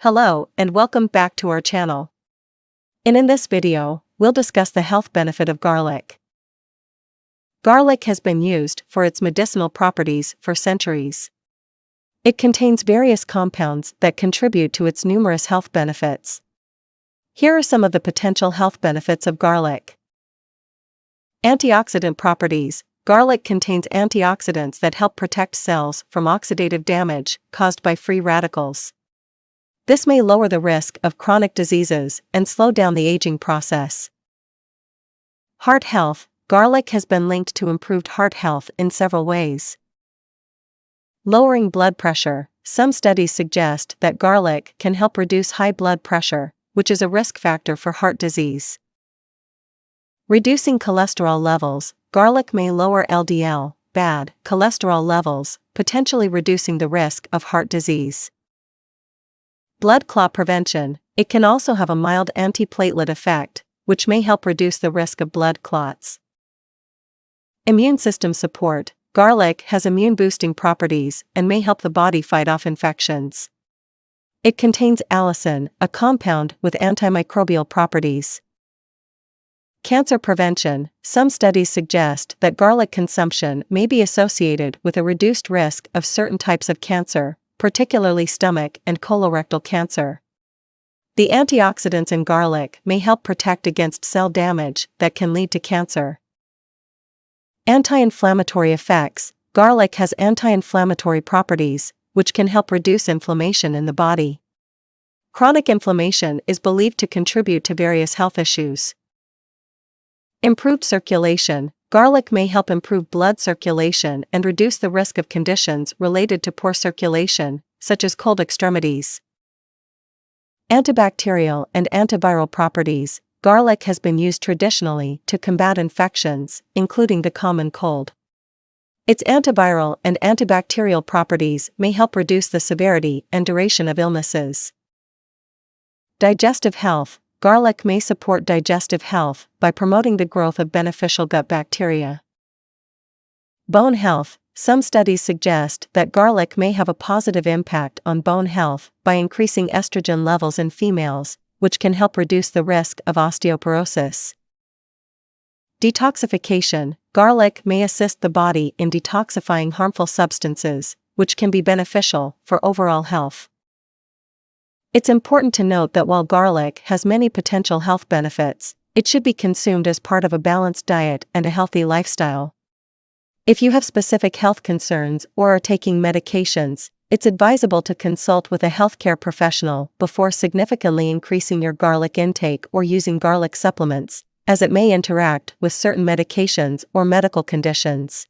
Hello and welcome back to our channel. In this video, we'll discuss the health benefit of garlic. Garlic has been used for its medicinal properties for centuries. It contains various compounds that contribute to its numerous health benefits. Here are some of the potential health benefits of garlic. Antioxidant properties. Garlic contains antioxidants that help protect cells from oxidative damage caused by free radicals. This may lower the risk of chronic diseases and slow down the aging process. Heart health. Garlic has been linked to improved heart health in several ways. Lowering blood pressure. Some studies suggest that garlic can help reduce high blood pressure, which is a risk factor for heart disease. Reducing cholesterol levels. Garlic may lower LDL, bad cholesterol levels, potentially reducing the risk of heart disease. Blood clot prevention. It can also have a mild antiplatelet effect, which may help reduce the risk of blood clots. Immune system support. Garlic has immune-boosting properties and may help the body fight off infections. It contains allicin, a compound with antimicrobial properties. Cancer prevention. Some studies suggest that garlic consumption may be associated with a reduced risk of certain types of cancer, particularly stomach and colorectal cancer. The antioxidants in garlic may help protect against cell damage that can lead to cancer. Anti-inflammatory effects. Garlic has anti-inflammatory properties, which can help reduce inflammation in the body. Chronic inflammation is believed to contribute to various health issues. Improved circulation. Garlic may help improve blood circulation and reduce the risk of conditions related to poor circulation, such as cold extremities. Antibacterial and antiviral properties. Garlic has been used traditionally to combat infections, including the common cold. Its antiviral and antibacterial properties may help reduce the severity and duration of illnesses. Digestive health. Garlic may support digestive health by promoting the growth of beneficial gut bacteria. Bone health. Some studies suggest that garlic may have a positive impact on bone health by increasing estrogen levels in females, which can help reduce the risk of osteoporosis. Detoxification. Garlic may assist the body in detoxifying harmful substances, which can be beneficial for overall health. It's important to note that while garlic has many potential health benefits, it should be consumed as part of a balanced diet and a healthy lifestyle. If you have specific health concerns or are taking medications, it's advisable to consult with a healthcare professional before significantly increasing your garlic intake or using garlic supplements, as it may interact with certain medications or medical conditions.